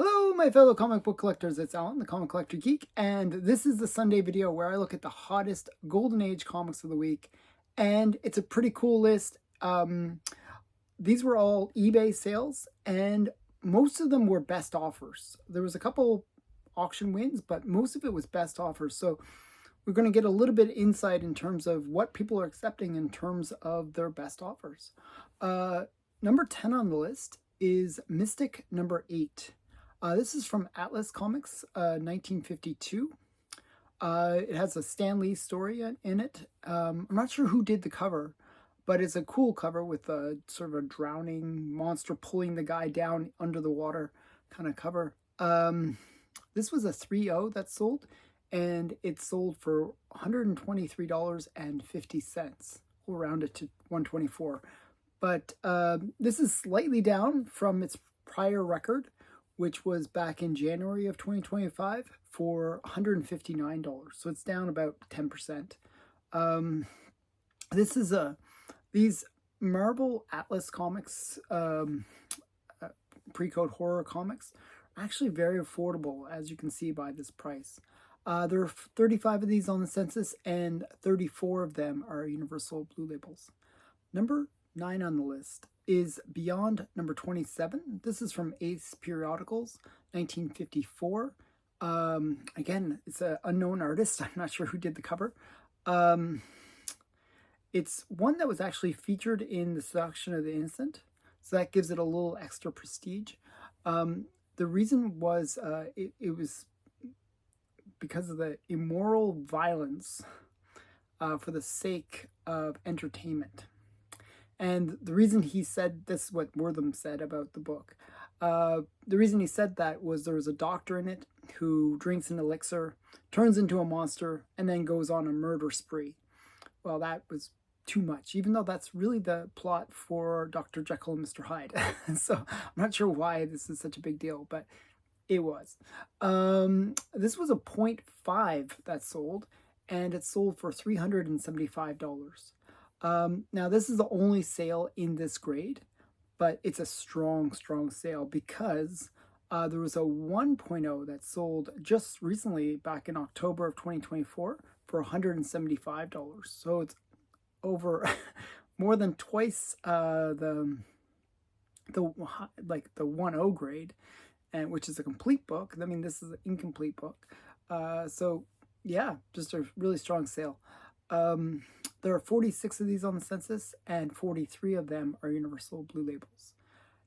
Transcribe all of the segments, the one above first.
Hello, my fellow comic book collectors. It's Alan, the Comic Collector Geek, and this is the Sunday video where I look at the hottest Golden Age comics of the week, and it's a pretty cool list. These were all eBay sales, and most of them were best offers. There was a couple auction wins, but most of it was best offers. So we're going to get a little bit of insight in terms of what people are accepting in terms of their best offers. Number 10 on the list is Mystic number 8. This is from Atlas Comics, 1952. It has a Stan Lee story in it. I'm not sure who did the cover, but it's a cool cover with a sort of a drowning monster pulling the guy down under the water kind of cover. This was a 3.0 that sold, and it sold for $123.50. We'll round it to $124. But this is slightly down from its prior record, which was back in January of 2025 for $159. So it's down about 10%. This is these Marvel Atlas Comics pre-code horror comics are actually very affordable, as you can see by this price. There are 35 of these on the census, and 34 of them are Universal Blue Labels. Number 9 on the list is Beyond number 27. This is from Ace Periodicals, 1954. Again, it's an unknown artist. I'm not sure who did the cover. It's one that was actually featured in The Seduction of the Innocent, so that gives it a little extra prestige. The reason was it was because of the immoral violence for the sake of entertainment. And the reason he said this, what Wortham said about the book, the reason he said that was there was a doctor in it who drinks an elixir, turns into a monster, and then goes on a murder spree. Well, that was too much, even though that's really the plot for Dr. Jekyll and Mr. Hyde. So I'm not sure why this is such a big deal, but it was. This was a 0.5 that sold, and it sold for $375. Now, this is the only sale in this grade, but it's a strong sale because there was a 1.0 that sold just recently back in October of 2024 for $175. So it's over more than twice the 1.0 grade, and which is a complete book. I mean, this is an incomplete book. So yeah, just a really strong sale. There are 46 of these on the census, and 43 of them are Universal Blue Labels.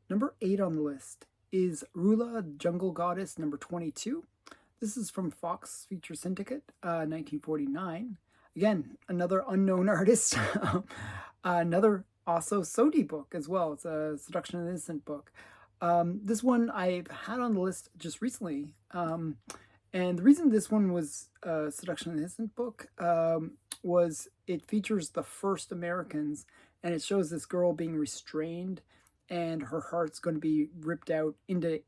Number 8 on the list is Rulah Jungle Goddess number 22. This is from Fox Feature Syndicate, 1949. Again, another unknown artist. Another also Sodi book as well. It's a Seduction of the Innocent book. This one I've had on the list just recently. And the reason this one was a Seduction of the Innocent book was it features the first Americans, and it shows this girl being restrained, and her heart's going to be ripped out into,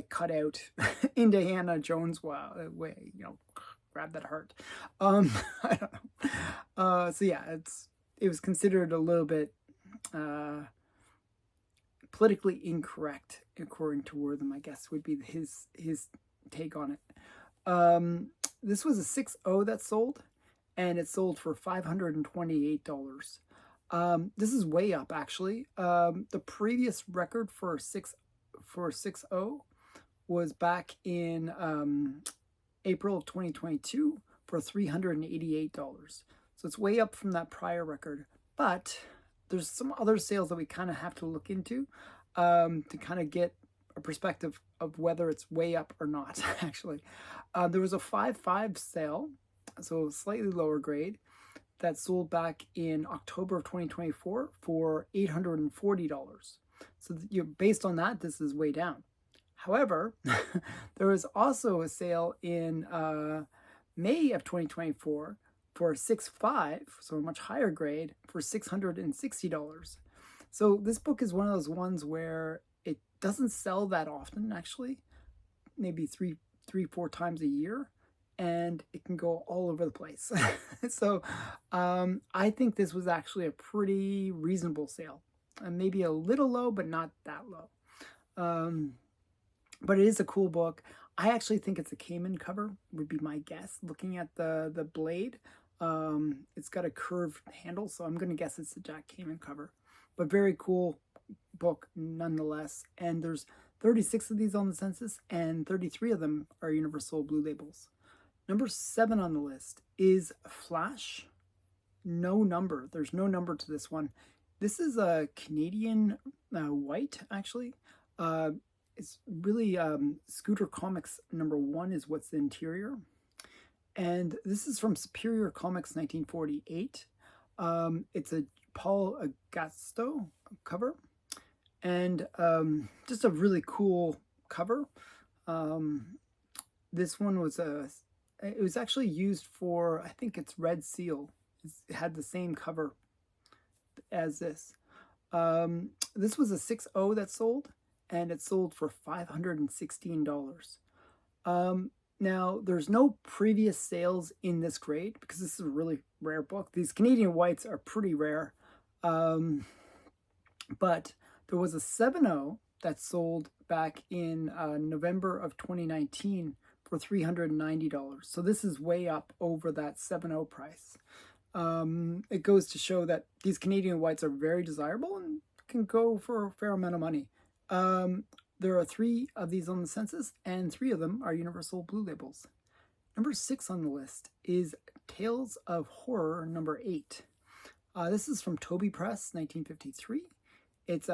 cut out into Hannah Jones' way, grab that heart. I don't know. So yeah, it was considered a little bit politically incorrect, according to Wortham, I guess would be his take on it. This was a 6.0 that sold, and it sold for $528. This is way up, actually. The previous record for 6.0 was back in April of 2022 for $388. So it's way up from that prior record. But there's some other sales that we kind of have to look into to kind of get a perspective of whether it's way up or not, actually. There was a 5.5 sale, so slightly lower grade, that sold back in October of 2024 for $840. So based on that, this is way down. However, there was also a sale in May of 2024 for 6.5, so a much higher grade, for $660. So this book is one of those ones where it doesn't sell that often, actually, maybe three, 4 times a year, and it can go all over the place. So I think this was actually a pretty reasonable sale. Maybe a little low, but not that low. but it is a cool book. I actually think it's a Cayman cover, would be my guess. Looking at the blade, it's got a curved handle, so I'm going to guess it's the Jack Cayman cover. But very cool book nonetheless. And there's 36 of these on the census, and 33 of them are Universal Blue Labels. Number 7 on the list is Flash. No number. There's no number to this one. This is a Canadian white, actually. It's really Scooter Comics #1 is what's the interior. And this is from Superior Comics 1948. It's a Paul Agasto cover. And just a really cool cover. This one was it was actually used for, I think it's Red Seal. It had the same cover as this. This was a 6.0 that sold, and it sold for $516. Now, there's no previous sales in this grade because this is a really rare book. These Canadian whites are pretty rare. But there was a 7.0 that sold back in November of 2019 for $390. So this is way up over that 7.0 price. It goes to show that these Canadian whites are very desirable and can go for a fair amount of money. There are 3 of these on the census, and 3 of them are Universal Blue Labels. Number 6 on the list is Tales of Horror #8. This is from Toby Press, 1953. It's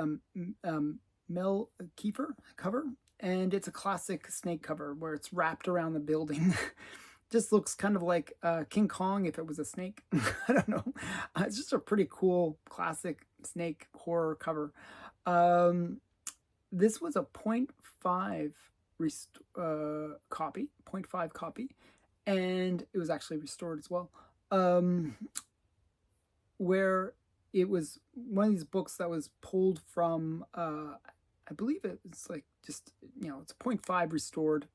Mel Kiefer cover, and it's a classic snake cover where it's wrapped around the building. Just looks kind of like King Kong if it was a snake. I don't know. It's just a pretty cool classic snake horror cover. This was a 0.5 copy, 0.5 copy, and it was actually restored as well. Where it was one of these books that was pulled from, I believe it was like just, it's 0.5 restored.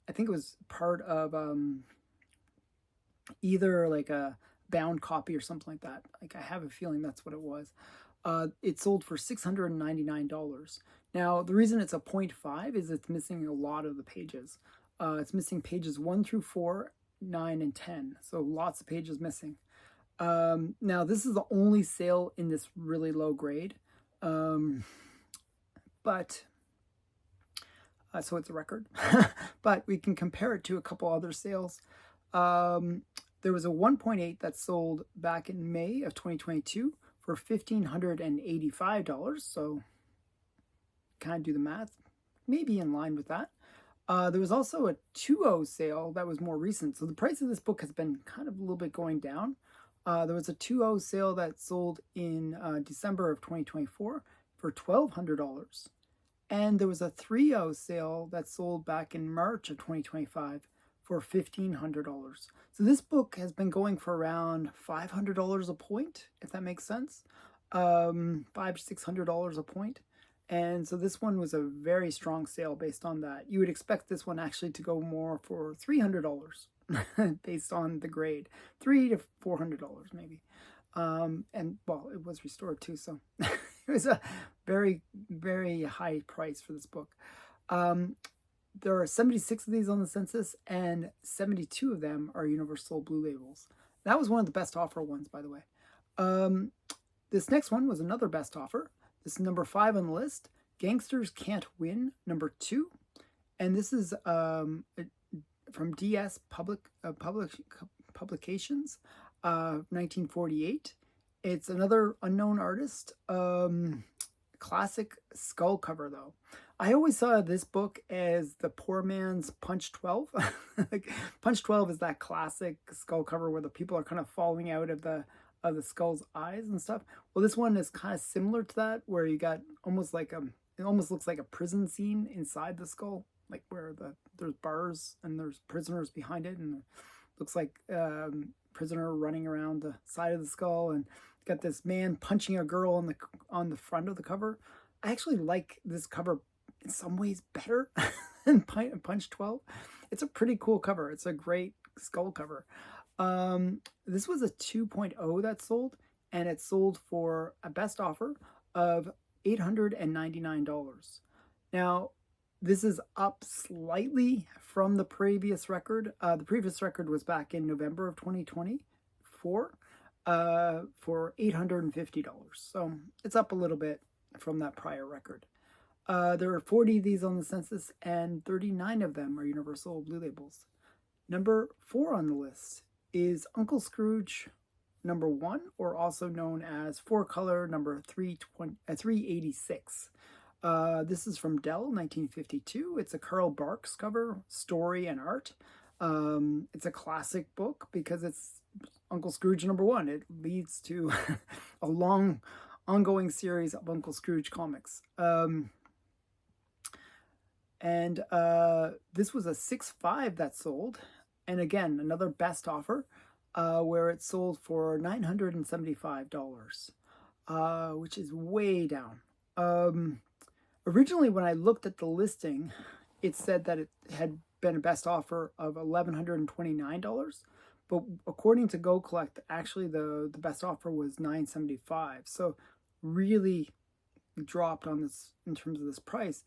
I think it was part of either like a bound copy or something like that. Like, I have a feeling that's what it was. It sold for $699. Now, the reason it's a 0.5 is it's missing a lot of the pages. It's missing pages 1 through 4, 9, and 10. So lots of pages missing. Now, this is the only sale in this really low grade. But so it's a record. But we can compare it to a couple other sales. There was a 1.8 that sold back in May of 2022 for $1,585. So kind of do the math, maybe in line with that. There was also a 2.0 sale that was more recent. So the price of this book has been kind of a little bit going down. There was a 2.0 sale that sold in December of 2024 for $1,200. And there was a 3.0 sale that sold back in March of 2025 for $1,500. So this book has been going for around $500 a point, if that makes sense. $500-600 a point. And so this one was a very strong sale based on that. You would expect this one actually to go more for $300 based on the grade. $300 to $400 maybe. And well, it was restored too, so it was a very, very high price for this book. There are 76 of these on the census, and 72 of them are Universal Blue Labels. That was one of the best offer ones, by the way. This next one was another best offer. This is number 5 on the list, Gangsters Can't Win, #2. And this is from DS Publications, 1948. It's another unknown artist. Classic skull cover, though. I always saw this book as the poor man's Punch 12. Like, Punch 12 is that classic skull cover where the people are kind of falling out of the skull's eyes and stuff. Well, this one is kind of similar to that, where you got almost like it almost looks like a prison scene inside the skull, like where there's bars and there's prisoners behind it, and it looks like prisoner running around the side of the skull, and got this man punching a girl on the front of the cover. I actually like this cover in some ways better than Punch 12. It's a pretty cool cover. It's a great skull cover. This was a 2.0 that sold, and it sold for a best offer of $899. Now, This is up slightly from the previous record. The previous record was back in November of 2024 for $850. So it's up a little bit from that prior record. There are 40 of these on the census, and 39 of them are Universal Blue Labels. Number 4 on the list is Uncle Scrooge number 1, or also known as 4-color number 386. This is from Dell, 1952. It's a Carl Barks cover, story and art. It's a classic book because it's Uncle Scrooge number 1. It leads to a long, ongoing series of Uncle Scrooge comics. This was a 6.5 that sold. And again, another best offer where it sold for $975, which is way down. Originally, when I looked at the listing, it said that it had been a best offer of $1,129. But according to Go Collect, actually the best offer was $975. So really dropped on this in terms of this price.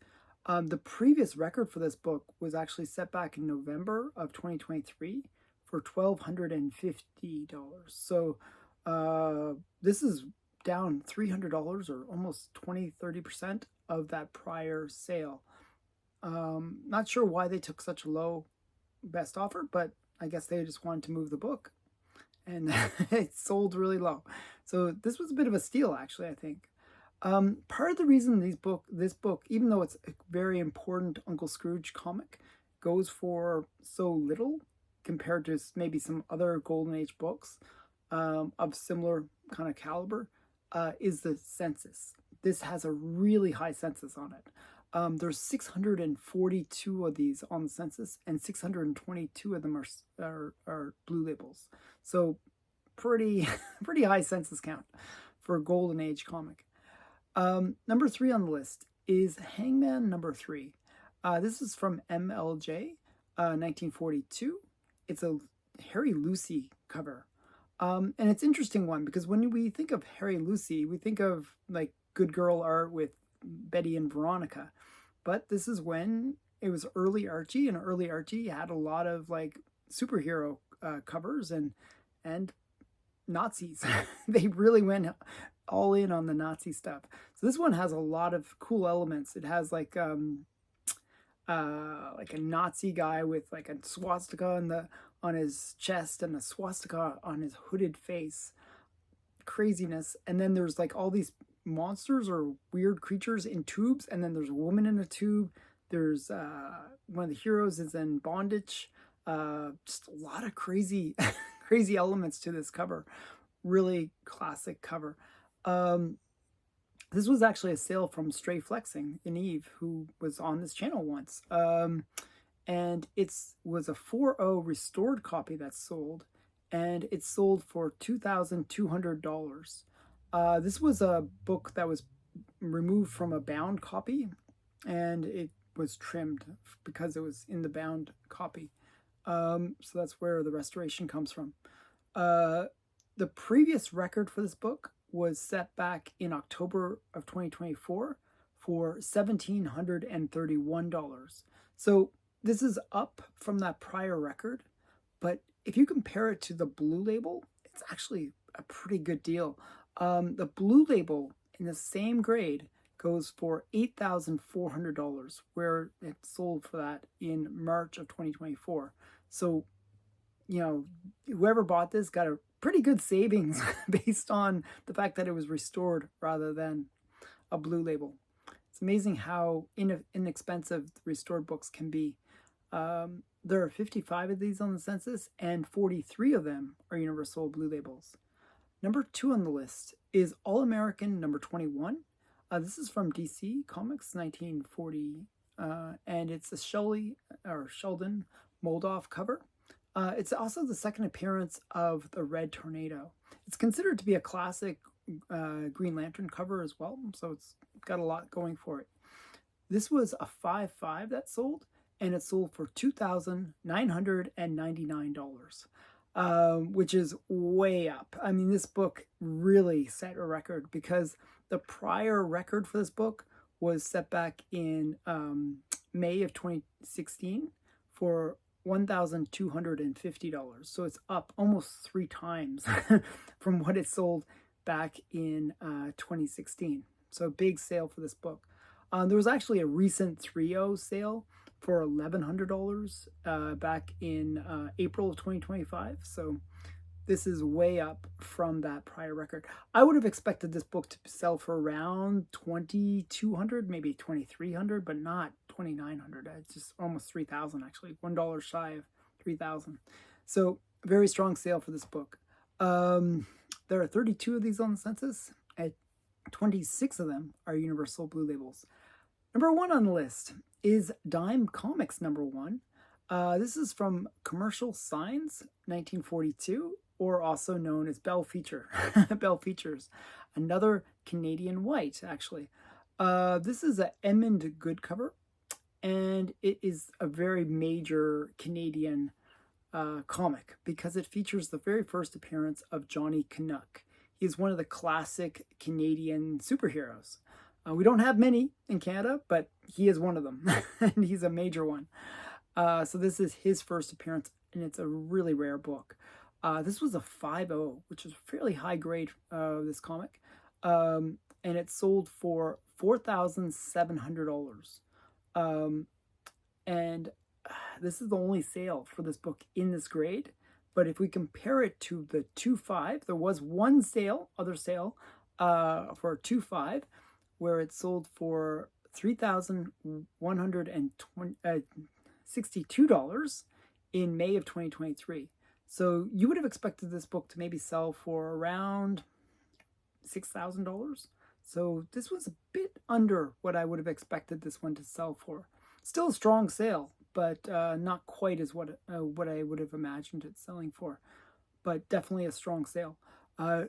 The previous record for this book was actually set back in November of 2023 for $1,250. So this is down $300 or almost 20-30% of that prior sale. Not sure why they took such a low best offer, but I guess they just wanted to move the book, and it sold really low. So this was a bit of a steal, actually, I think. Part of the reason this book, even though it's a very important Uncle Scrooge comic, goes for so little compared to maybe some other Golden Age books of similar kind of caliber, is the census. This has a really high census on it. There's 642 of these on the census, and 622 of them are Blue Labels. So pretty high census count for a Golden Age comic. Number 3 on the list is Hangman number 3. This is from MLJ, 1942. It's a Harry Lucy cover. And it's an interesting one because when we think of Harry Lucy, we think of like good girl art with Betty and Veronica. But this is when it was early Archie, and early Archie had a lot of like superhero covers and Nazis. They really went all in on the Nazi stuff. So this one has a lot of cool elements. It has like a Nazi guy with like a swastika on his chest and a swastika on his hooded face. Craziness. And then there's like all these monsters or weird creatures in tubes, and then there's a woman in a tube. There's one of the heroes is in bondage. Just a lot of crazy crazy elements to this cover. Really classic cover. This was actually a sale from Stray Flexing in Eve, who was on this channel once. And it was a 4.0 restored copy that sold, and it sold for $2,200. This was a book that was removed from a bound copy, and it was trimmed because it was in the bound copy. So that's where the restoration comes from. The previous record for this book was set back in October of 2024 for $1,731. So this is up from that prior record, but if you compare it to the Blue Label, it's actually a pretty good deal. The Blue Label in the same grade goes for $8,400, where it sold for that in March of 2024. So, you know, whoever bought this got a pretty good savings based on the fact that it was restored rather than a Blue Label. It's amazing how inexpensive restored books can be. There are 55 of these on the census, and 43 of them are Universal Blue Labels. Number 2 on the list is All American number 21. This is from DC Comics, 1940, and it's a Sheldon Moldoff cover. It's also the second appearance of the Red Tornado. It's considered to be a classic Green Lantern cover as well, so it's got a lot going for it. This was a 5.5 that sold, and it sold for $2,999, which is way up. I mean, this book really set a record because the prior record for this book was set back in May of 2016 for $1,250. So it's up almost 3 times from what it sold back in 2016. So big sale for this book. There was actually a recent 3.0 sale for $1,100 back in April of 2025. So this is way up from that prior record. I would have expected this book to sell for around $2,200, maybe $2,300, but not $2,900. It's just almost $3,000 actually, $1 shy of $3,000. So very strong sale for this book. There are 32 of these on the census. 26 of them are Universal Blue Labels. Number 1 on the list is Dime Comics #1. This is from Commercial Signs, 1942, or also known as Bell Feature. Bell Features, another Canadian white, actually. This is an Edmund Good cover, and it is a very major Canadian comic because it features the very first appearance of Johnny Canuck. He is one of the classic Canadian superheroes. We don't have many in Canada, but he is one of them, and he's a major one. So this is his first appearance, and it's a really rare book. This was a 5.0, which is fairly high grade, this comic, and it sold for $4,700. And this is the only sale for this book in this grade. But if we compare it to the 2.5, there was one other sale for 2.5, where it sold for $3,162 in May of 2023. So you would have expected this book to maybe sell for around $6,000. So this was a bit under what I would have expected this one to sell for. Still a strong sale, but not quite as what I would have imagined it selling for. But definitely a strong sale.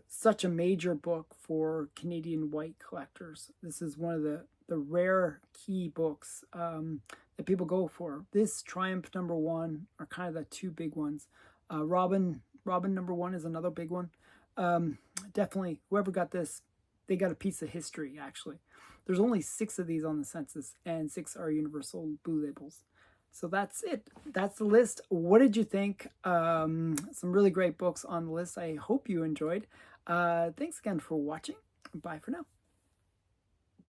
Such a major book for Canadian white collectors. This is one of the rare key books that people go for. This, Triumph #1 are kind of the 2 big ones. Robin #1 is another big one. Definitely, whoever got this, they got a piece of history, actually. There's only 6 of these on the census, and 6 are Universal Blue Labels. So that's it. That's the list. What did you think? Some really great books on the list. I hope you enjoyed. Thanks again for watching. Bye for now.